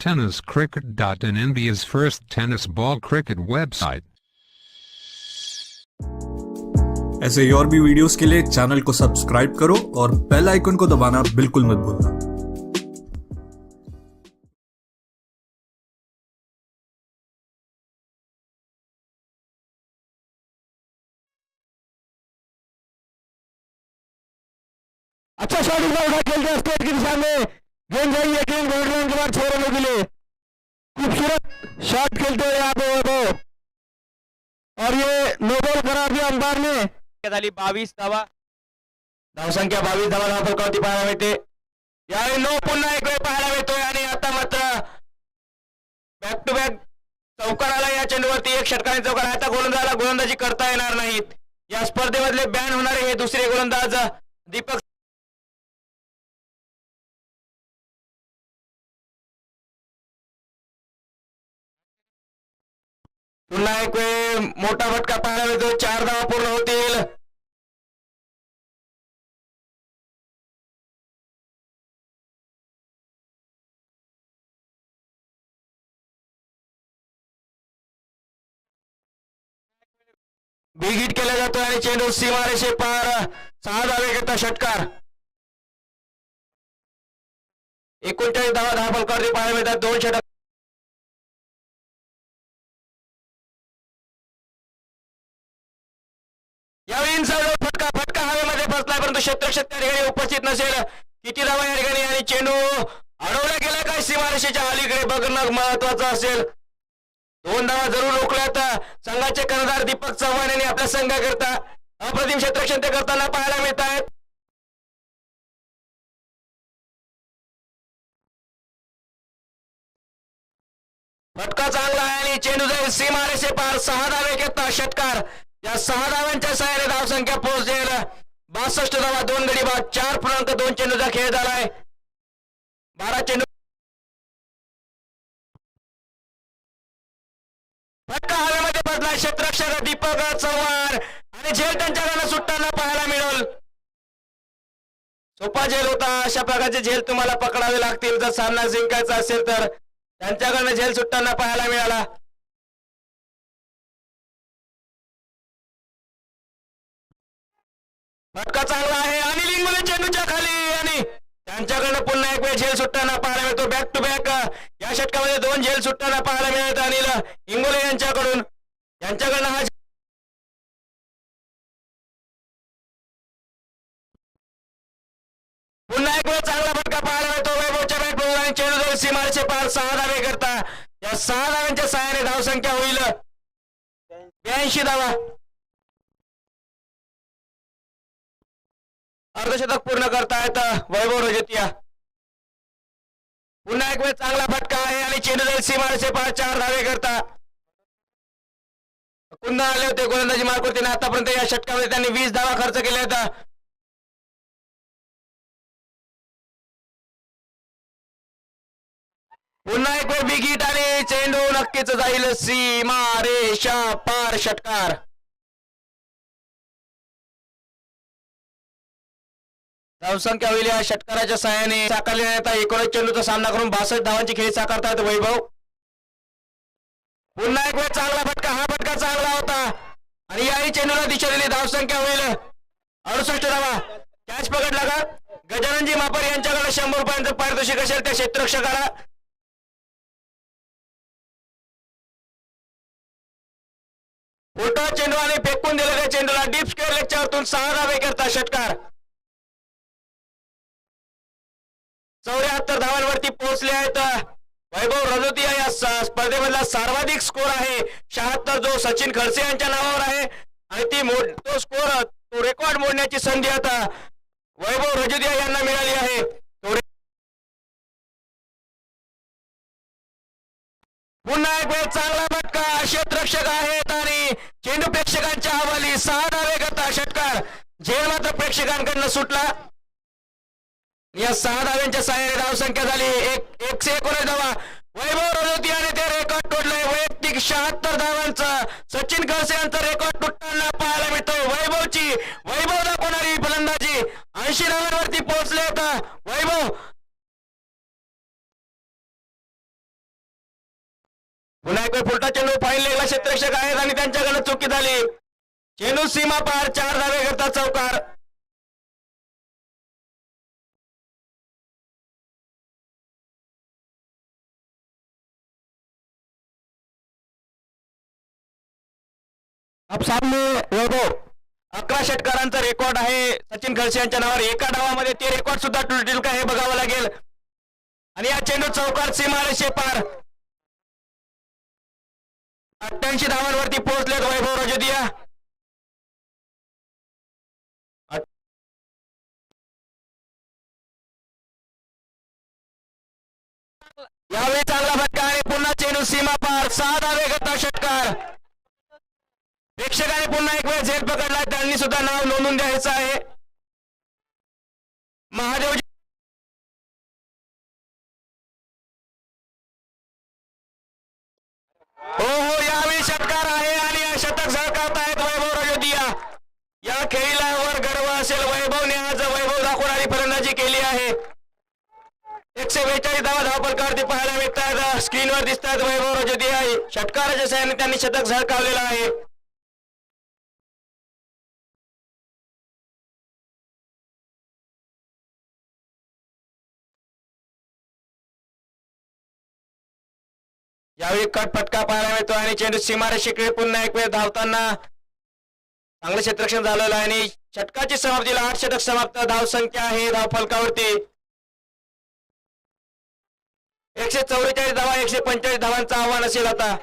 tenniscricket.in, India's first tennis ball cricket website. ऐसे ही और भी वीडियोस के लिए चैनल को सब्सक्राइब करो और बेल आइकन को दबाना बिल्कुल मत भूलना। अच्छा शॉट इस बार उठा खेलते हैं स्टेट की दिशा में, गेंद गई है गेंद गोल्ड रन के बाद 6 रनों के लिए। खूबसूरत शॉट खेलते हुए यहाँ पे वैभव, और ये नो बॉल करार दिया अंपायर ने। झाली 22 धावा, धावसंख्या 22 धावा धावफलकावरती पाहायला मिळते। यावेळी नो पुन्हा एक वेळ पाहायला मिळतोय आणि आता मात्र बॅक टू बॅक चौकार आला या चेंडूवरती, एक षटकाने चौकार। आता गोलंदाजाला गोलंदाजी करता येणार नाहीत। या स्पर्धेमधले बॅन होणारे हे दुसरे गोलंदाज दीपक। पुन्हा एक वेळ मोठा फटका पाहायला मिळतो, 4 धावा पूर्ण होतील। बिग हिट केला जातो आणि चेंडू सीमारेषे पार 6 धावे घेता षटकार। 39 धावा धावफलकावरती पाहायला मिळतात, 2 षटक। यावेळी फटका हवेमध्ये फसलाय, परंतु क्षेत्ररक्षक त्या ठिकाणी उपस्थित नसेल। किती धावा या ठिकाणी आणि चेंडू अडवला गेला काय सीमारेषेच्या अलीकडे बघणं महत्वाचं असेल। 2 धावा जरूर रोखल्यात संघाचे कर्णधार दीपक चव्हाण यांनी आपल्या संघाकरता। अप्रतिम क्षेत्ररक्षण ते करताना पाहायला मिळत आहेत। फटका चांगला आहे आणि चेंडू जाईल सीमारेषे पार, 6 धावे घेता षटकार। या 6 धावांच्या सहाय्याने धावसंख्या पोहोचेल 62 धावा, 2 गडी बाद, 4.2 चेंडूचा खेळ झालाय। 12 चेंडू। फटका हवेमध्ये बसला, क्षेत्ररक्षक दीपक चव्हाण आणि झेल त्यांच्याकडनं सुटताना पाहायला मिळेल। सोपा झेल होता, अशा प्रकारचे झेल तुम्हाला पकडावे लागतील जर सामना जिंकायचा असेल तर। त्यांच्याकडनं झेल सुटताना पाहायला मिळाला। फटका चांगला आहे आणि लिंगमध्ये चेंडूच्या खाली आणि त्यांच्याकडनं पुन्हा एक वेळ झेल सुटताना पाहायला मिळतो। बॅक टू बॅक या षटकामध्ये 2 झेल सुटताना पाहायला मिळत अनिल इंगोले यांच्याकडून। यांच्याकडनं हा पुन्हा एक वेळ चांगला फटका पाहायला मिळतो वैभवच्या बॅट बॉल आणि चेंडू जाईल सीमारेषे पार, 6 धावे करता। या 6 धाव्यांच्या सहाय्याने धावसंख्या होईल 82 धावा। अर्धशतक पूर्ण करतायत वैभव रजतिया। पुन्हा एक वेळ चांगला फटका आहे आणि चेंडू जाईल सीमारेषे पार, 4 धावे करता। पुन्हा आले होते गोलंदाजी मार्कवरती, आतापर्यंत या षटकामध्ये त्यांनी 20 धावा खर्च केल्या होत्या। पुन्हा एक वेळ बिग हिट आणि चेंडू नक्कीच जाईल सीमारेषा पार, षटकार। धावसंख्या होईल या षटकाराच्या सहाय्याने साकारण्यात 19 चेंडूचा सामना करून 62 धावांची खेळी साकारतायत वैभव। पुन्हा एक वेळ चांगला फटका, हा फटका चांगला होता आणि याही चेंडूला दिशा दिली। धावसंख्या होईल 68 धावा। कॅच पकडला का गजाननजी मापर यांच्याकडे 100 रुपयांचं पारितोषिक असेल त्या क्षेत्ररक्षकाला। मोठा चेंडू आणि फेकून दिलेल्या चेंडूला डीप स्क्वेअर लेगच्या वरतून 6 धावे करता षटकार। 74 धावांवरती पोहोचले आहेत वैभव रजोतिया। या स्पर्धेमधला सर्वाधिक स्कोर आहे 76, जो सचिन खडसे यांच्या नावावर आहे आणि तो स्कोर, तो रेकॉर्ड मोडण्याची संधी आता वैभव रजोतिया यांना मिळाली आहे। पुन्हा एक वेळ चांगला फटका, क्षेत्ररक्षक आहेत आणि चेंडू प्रेक्षकांच्या हवाली, 6 धावे करता षटकार। झेल मात्र प्रेक्षकांकडनं सुटला। या 6 धाव्यांच्या सहाय्याने धावसंख्या झाली 119 धावा। वैभव रजोतियाने ते रेकॉर्ड तोडलंय, वैयक्तिक 76 धावांचं सचिन खडसे यांचं रेकॉर्ड तुटताना पाहायला मिळतोय। वैभव दाखवणारी फलंदाजी 80 धावांवरती पोहोचले होता वैभव। पुन्हा एक वेळ फुलटा चेंडू फाईन लेगला क्षेत्ररक्षक आहेत आणि त्यांच्याकडे चुकी झाली. चेंडू सीमा पार 4 धावे करता चौकार. अब सामने वैभव 11 षटकारांचा रेकॉर्ड आहे सचिन खडसे यांच्या नावावर. एका डावामध्ये ते रेकॉर्ड सुद्धा तुटतील का हे बघावं लागेल. आणि या चेंडू चौकार सीमारेषे पार. 88 धावांवरती पोहोचलेत वैभव रजोदिया. यावेळी चांगला फटका आहे. पुन्हा चेंडू सीमा पार. 6 धावे करता षटकार. प्रेक्षकांनी पुन्हा एक वेळ झेल पकडला. त्यांनी सुद्धा नाव नोंदून द्यायचं आहे. महादेव हो यावेळी षटकार आहे आणि शतक झळकावतायत वैभव रजोदिया. या खेळीला गर्व असेल. वैभवने आज वैभव दाखवणारी फलंदाजी केली आहे. 142 धावा धावफलकावरती पाहायला मिळतात. स्क्रीनवर दिसतात वैभव रजोदिया षटकाराच्या सहाय्याने त्यांनी शतक झळकावलेलं आहे. यावेळी कट फटका पाहायला मिळतो आणि चेंडू सीमारेषेकडे पुन्हा एक वेळ धावताना चांगलं क्षेत्ररक्षण झालेलं आहे आणि षटकाची समाप्तीला 8 षटक समाप्त. धाव संख्या आहे धावफलकावरती 144 धावा. 145 धावांचं आव्हान असेल आता.